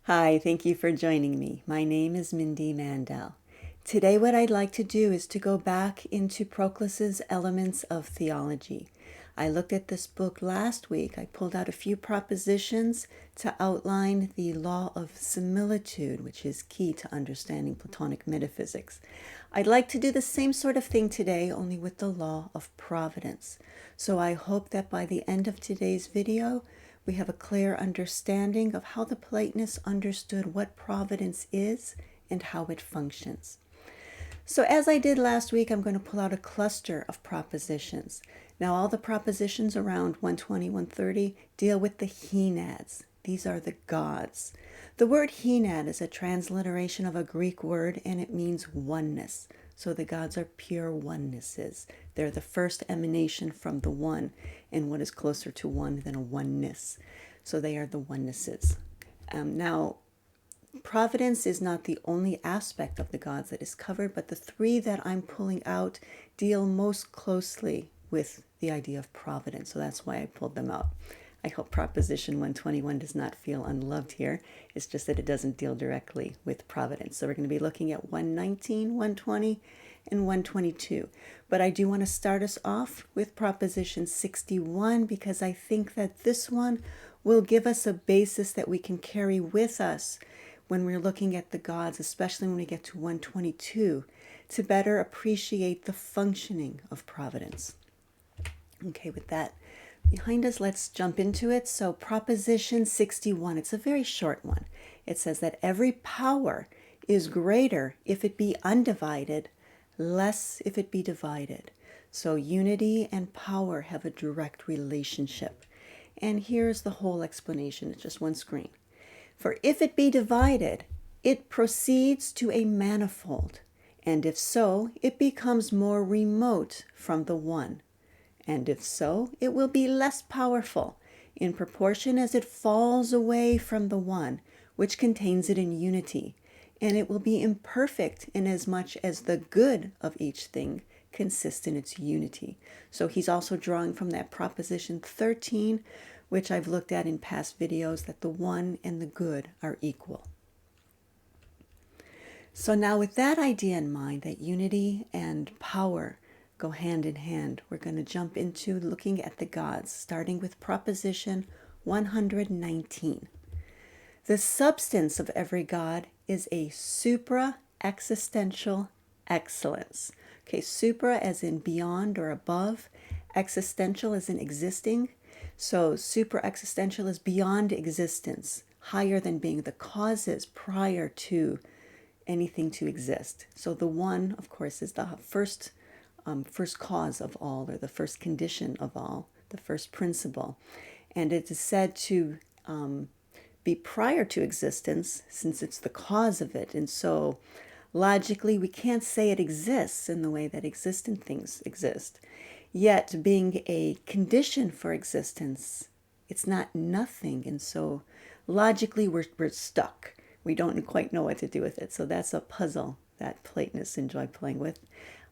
Hi, thank you for joining me. My name is Mindy Mandell. Today what I'd like to do is to go back into Proclus's Elements of Theology. I looked at this book last week. I pulled out a few propositions to outline the law of similitude, which is key to understanding Platonic metaphysics. I'd like to do the same sort of thing today, only with the law of providence. So I hope that by the end of today's video, we have a clear understanding of how the Platonists understood what providence is and how it functions. So as I did last week, I'm going to pull out a cluster of propositions. Now all the propositions around 120, 130 deal with the henads. These are the gods. The word henad is a transliteration of a Greek word and it means oneness. So the gods are pure onenesses. They're the first emanation from the one, and what is closer to one than a oneness. So they are the onenesses. Now, providence is not the only aspect of the gods that is covered, but the three that I'm pulling out deal most closely with the idea of providence. So that's why I pulled them out. I hope Proposition 121 does not feel unloved here. It's just that it doesn't deal directly with providence. So we're going to be looking at 119, 120, and 122. But I do want to start us off with Proposition 61 because I think that this one will give us a basis that we can carry with us when we're looking at the gods, especially when we get to 122, to better appreciate the functioning of providence. Okay, with that behind us, let's jump into it. So Proposition 61, it's a very short one. It says that every power is greater if it be undivided, less if it be divided. So unity and power have a direct relationship. And here's the whole explanation. It's just one screen. For if it be divided, it proceeds to a manifold, and if so, it becomes more remote from the one. And if so, it will be less powerful in proportion as it falls away from the one, which contains it in unity, and it will be imperfect inasmuch as the good of each thing consists in its unity. So he's also drawing from that Proposition 13, which I've looked at in past videos, that the one and the good are equal. So now with that idea in mind, that unity and power go hand in hand, we're going to jump into looking at the gods, starting with Proposition 119. The substance of every god is a supra-existential excellence. Okay, supra as in beyond or above, existential as in existing. So supra-existential is beyond existence, higher than being the causes prior to anything to exist. So the one, of course, is the first cause of all, or the first condition of all, the first principle. And it is said to be prior to existence since it's the cause of it. And so logically, we can't say it exists in the way that existent things exist. Yet being a condition for existence, it's not nothing. And so logically, we're stuck. We don't quite know what to do with it. So that's a puzzle that Platonists enjoy playing with.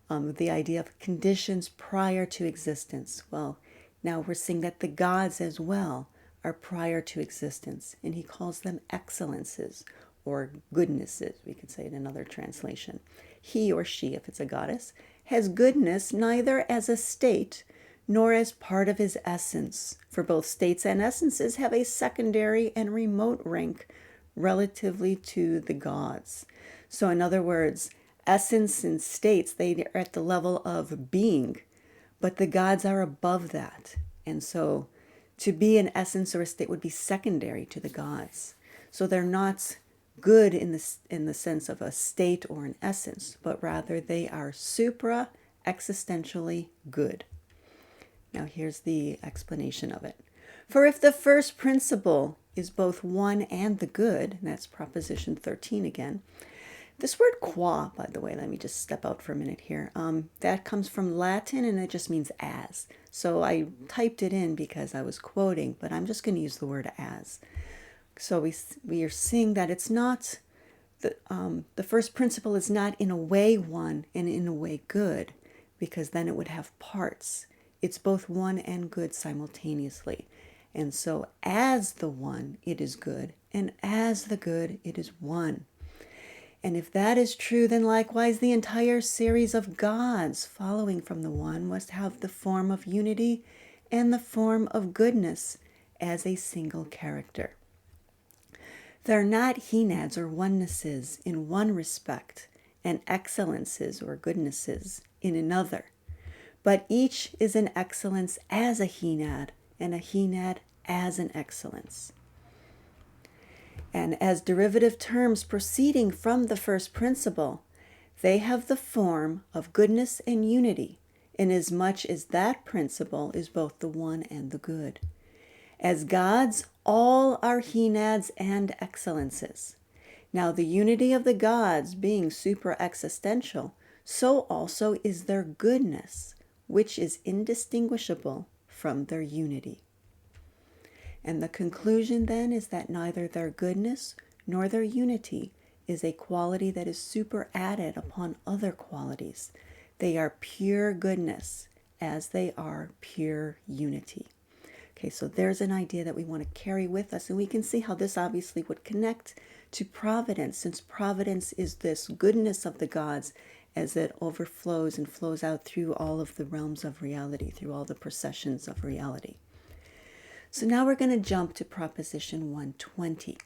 The idea of conditions prior to existence. Well, now we're seeing that the gods as well are prior to existence, and he calls them excellences or goodnesses, we could say in another translation. He or she, if it's a goddess, has goodness neither as a state nor as part of his essence, for both states and essences have a secondary and remote rank relatively to the gods. So in other words, essence and states, they are at the level of being, but the gods are above that. And so to be an essence or a state would be secondary to the gods. So they're not good in the sense of a state or an essence, but rather they are supra-existentially good. Now here's the explanation of it. For if the first principle is both one and the good, and that's Proposition 13 again. This word qua, by the way, let me just step out for a minute here. That comes from Latin and it just means as. So I typed it in because I was quoting, but I'm just going to use the word as. So we are seeing that it's not, the first principle is not in a way one and in a way good, because then it would have parts. It's both one and good simultaneously. And so as the one, it is good, and as the good, it is one. And if that is true, then likewise the entire series of gods following from the one must have the form of unity and the form of goodness as a single character. They're not henads or onenesses in one respect, and excellences or goodnesses in another, but each is an excellence as a henad, and a henad as an excellence. And as derivative terms proceeding from the first principle, they have the form of goodness and unity, inasmuch as that principle is both the one and the good. As gods, all are henads and excellences. Now the unity of the gods being supra-existential, so also is their goodness, which is indistinguishable from their unity. And the conclusion then is that neither their goodness nor their unity is a quality that is superadded upon other qualities. They are pure goodness as they are pure unity. Okay, so there's an idea that we want to carry with us, and we can see how this obviously would connect to providence, since providence is this goodness of the gods as it overflows and flows out through all of the realms of reality, through all the processions of reality. So now we're going to jump to proposition 120.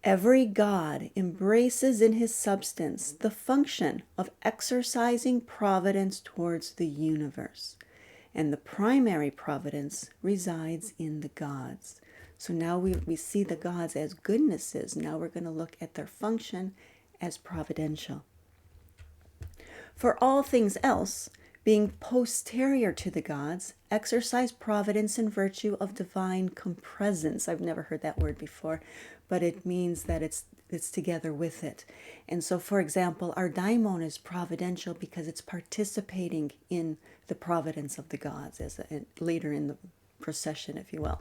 Every god embraces in his substance the function of exercising providence towards the universe, and the primary providence resides in the gods. So now we see the gods as goodnesses. Now we're going to look at their function as providential. For all things else, being posterior to the gods, exercise providence in virtue of divine compresence. I've never heard that word before, but it means that it's together with it. And so, for example, our daimon is providential because it's participating in the providence of the gods as later in the procession, if you will.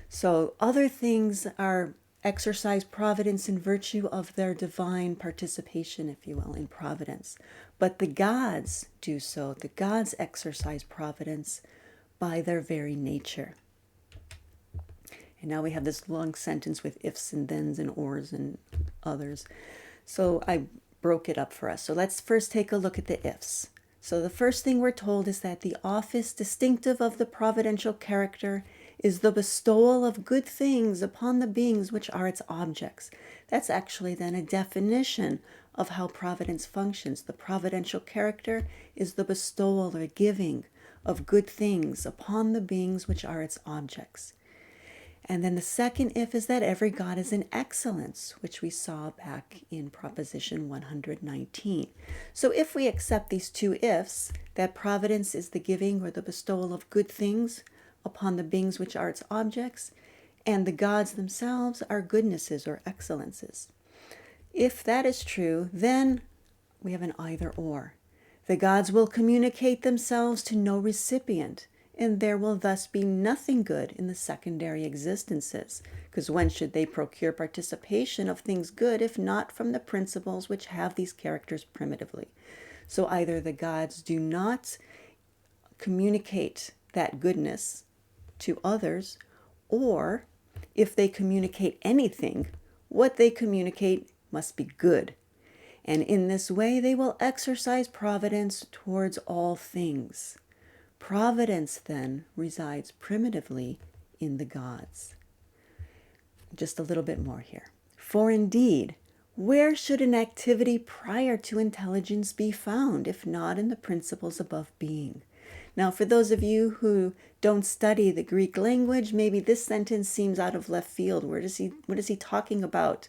So other things are exercise providence in virtue of their divine participation, if you will, in providence. But the gods do so. The gods exercise providence by their very nature. And now we have this long sentence with ifs and thens and ors and others. So I broke it up for us. So let's first take a look at the ifs. So the first thing we're told is that the office distinctive of the providential character is the bestowal of good things upon the beings which are its objects. That's actually then a definition of how providence functions. The providential character is the bestowal or giving of good things upon the beings which are its objects. And then the second if is that every god is an excellence, which we saw back in proposition 119. So if we accept these two ifs, that providence is the giving or the bestowal of good things upon the beings which are its objects, and the gods themselves are goodnesses or excellences. If that is true, then we have an either or. The gods will communicate themselves to no recipient, and there will thus be nothing good in the secondary existences, because when should they procure participation of things good if not from the principles which have these characters primitively? So either the gods do not communicate that goodness to others, or if they communicate anything, what they communicate must be good. And in this way they will exercise providence towards all things. Providence then resides primitively in the gods. Just a little bit more here. For indeed, where should an activity prior to intelligence be found, if not in the principles above being? Now, for those of you who don't study the Greek language, maybe this sentence seems out of left field. What is he talking about?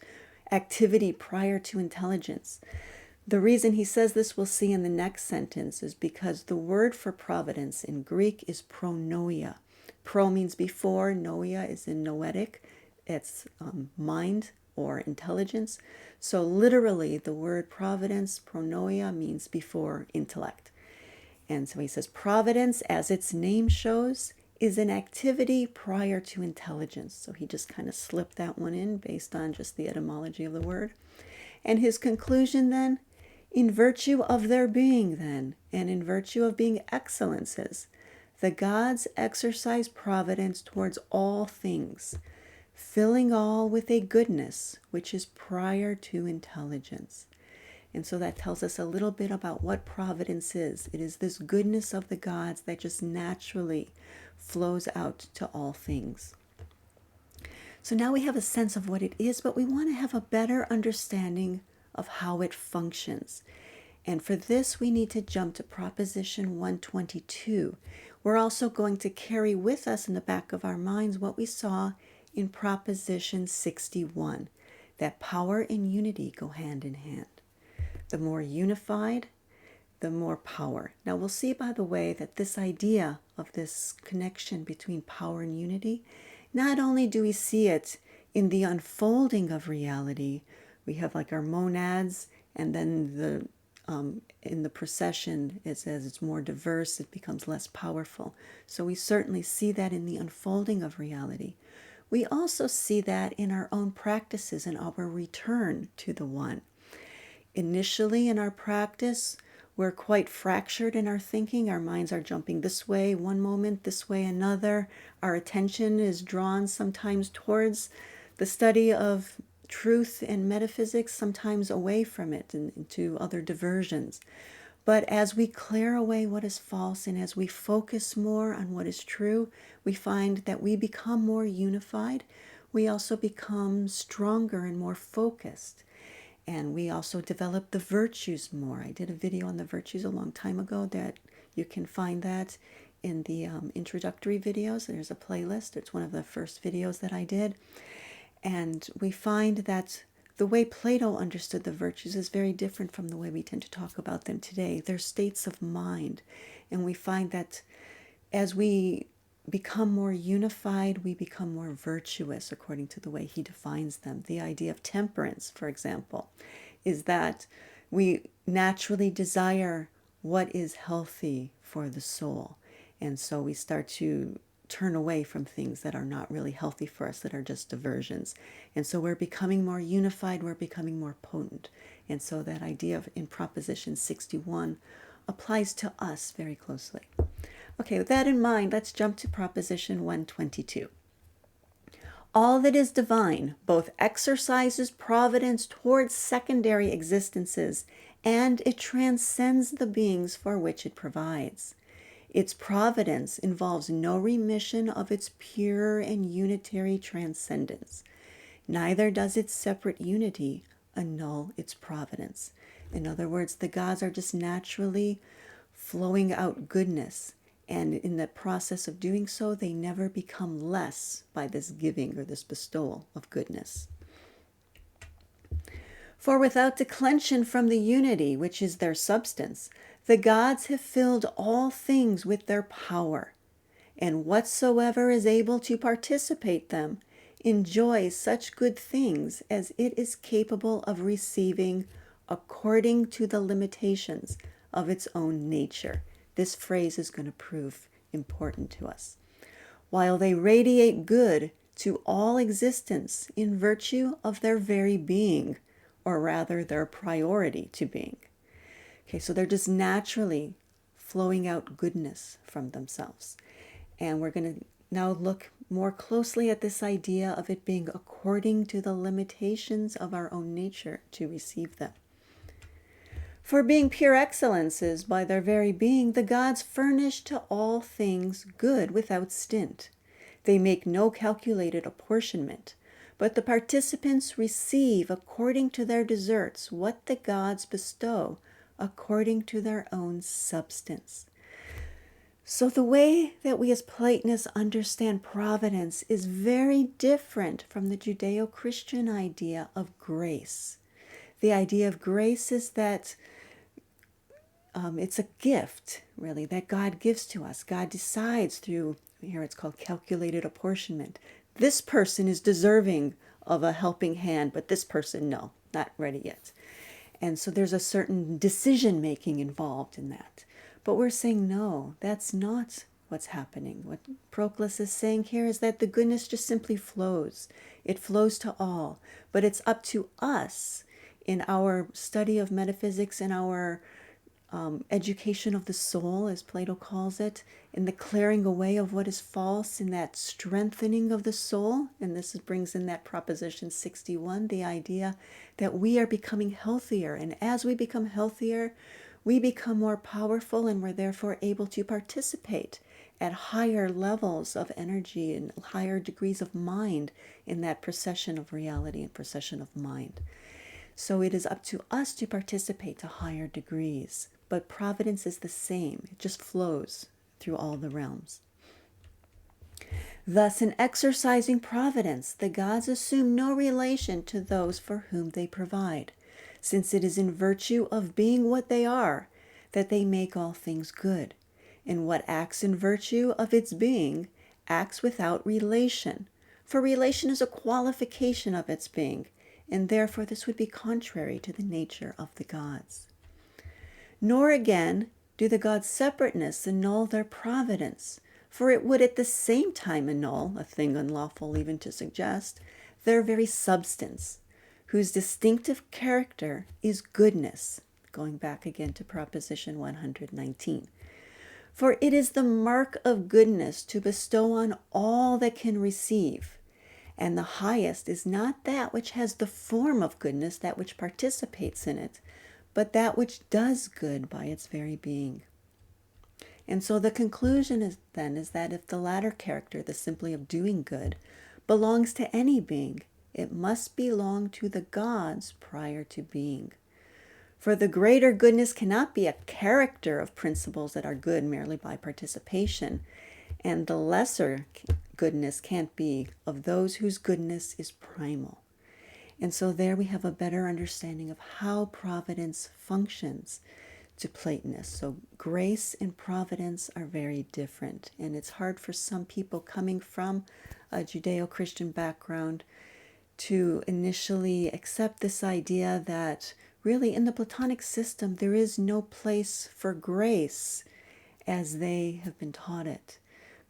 Activity prior to intelligence. The reason he says this, we'll see in the next sentence, is because the word for providence in Greek is pronoia. Pro means before, noia is in noetic. It's mind or intelligence. So literally the word providence, pronoia, means before intellect. And so he says providence, as its name shows, is an activity prior to intelligence. So he just kind of slipped that one in based on just the etymology of the word. And his conclusion then, in virtue of their being then, and in virtue of being excellences, the gods exercise providence towards all things, filling all with a goodness which is prior to intelligence. And so that tells us a little bit about what providence is. It is this goodness of the gods that just naturally flows out to all things. So now we have a sense of what it is, but we want to have a better understanding of how it functions. And for this, we need to jump to Proposition 122. We're also going to carry with us in the back of our minds what we saw in Proposition 61, that power and unity go hand in hand. The more unified, the more power. Now we'll see, by the way, that this idea of this connection between power and unity, not only do we see it in the unfolding of reality, we have like our monads, and then in the procession, it says it's more diverse, it becomes less powerful. So we certainly see that in the unfolding of reality. We also see that in our own practices and our return to the one. Initially in our practice, we're quite fractured in our thinking. Our minds are jumping this way one moment, this way another. Our attention is drawn sometimes towards the study of truth and metaphysics, sometimes away from it and into other diversions. But as we clear away what is false and as we focus more on what is true, we find that we become more unified. We also become stronger and more focused. And we also develop the virtues more. I did a video on the virtues a long time ago that you can find that in the introductory videos. There's a playlist. It's one of the first videos that I did. And we find that the way Plato understood the virtues is very different from the way we tend to talk about them today. They're states of mind. And we find that as we become more unified, we become more virtuous according to the way he defines them. The idea of temperance, for example, is that we naturally desire what is healthy for the soul. And so we start to turn away from things that are not really healthy for us, that are just diversions. And so we're becoming more unified, we're becoming more potent. And so that idea of in Proposition 61 applies to us very closely. Okay, with that in mind, let's jump to Proposition 122. All that is divine both exercises providence towards secondary existences, and it transcends the beings for which it provides. Its providence involves no remission of its pure and unitary transcendence. Neither does its separate unity annul its providence. In other words, the gods are just naturally flowing out goodness. And in the process of doing so, they never become less by this giving or this bestowal of goodness. For without declension from the unity, which is their substance, the gods have filled all things with their power, and whatsoever is able to participate them enjoys such good things as it is capable of receiving according to the limitations of its own nature. This phrase is going to prove important to us. While they radiate good to all existence in virtue of their very being, or rather their priority to being. Okay, so they're just naturally flowing out goodness from themselves. And we're going to now look more closely at this idea of it being according to the limitations of our own nature to receive them. For being pure excellences by their very being, the gods furnish to all things good without stint. They make no calculated apportionment, but the participants receive according to their deserts what the gods bestow according to their own substance. So the way that we as Platonists understand providence is very different from the Judeo-Christian idea of grace. The idea of grace is that it's a gift, really, that God gives to us. God decides through, here it's called calculated apportionment. This person is deserving of a helping hand, but this person, no, not ready yet. And so there's a certain decision-making involved in that. But we're saying, no, that's not what's happening. What Proclus is saying here is that the goodness just simply flows. It flows to all. But it's up to us in our study of metaphysics and our education of the soul, as Plato calls it, in the clearing away of what is false, in that strengthening of the soul. And this brings in that proposition 61, the idea that we are becoming healthier. And as we become healthier, we become more powerful, and we're therefore able to participate at higher levels of energy and higher degrees of mind in that procession of reality and procession of mind. So it is up to us to participate to higher degrees. But providence is the same. It just flows through all the realms. Thus, in exercising providence, the gods assume no relation to those for whom they provide, since it is in virtue of being what they are that they make all things good. And what acts in virtue of its being acts without relation, for relation is a qualification of its being, and therefore this would be contrary to the nature of the gods. Nor again do the gods' separateness annul their providence, for it would at the same time annul, a thing unlawful even to suggest, their very substance, whose distinctive character is goodness, going back again to proposition 119. For it is the mark of goodness to bestow on all that can receive, and the highest is not that which has the form of goodness, that which participates in it, but that which does good by its very being. And so the conclusion is that if the latter character, the simply of doing good, belongs to any being, it must belong to the gods prior to being. For the greater goodness cannot be a character of principles that are good merely by participation, and the lesser goodness can't be of those whose goodness is primal. And so there we have a better understanding of how providence functions to Platonists. So grace and providence are very different. And it's hard for some people coming from a Judeo-Christian background to initially accept this idea that really in the Platonic system there is no place for grace as they have been taught it.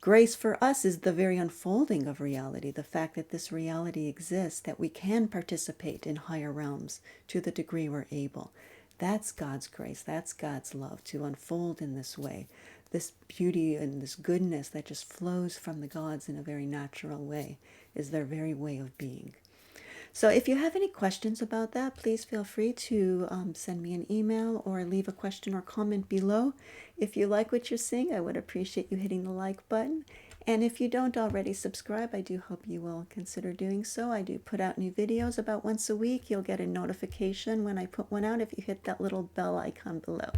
Grace for us is the very unfolding of reality, the fact that this reality exists, that we can participate in higher realms to the degree we're able. That's God's grace, that's God's love to unfold in this way. This beauty and this goodness that just flows from the gods in a very natural way is their very way of being. So if you have any questions about that, please feel free to send me an email or leave a question or comment below. If you like what you're seeing, I would appreciate you hitting the like button. And if you don't already subscribe, I do hope you will consider doing so. I do put out new videos about once a week. You'll get a notification when I put one out if you hit that little bell icon below.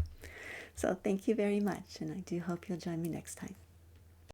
So thank you very much, and I do hope you'll join me next time.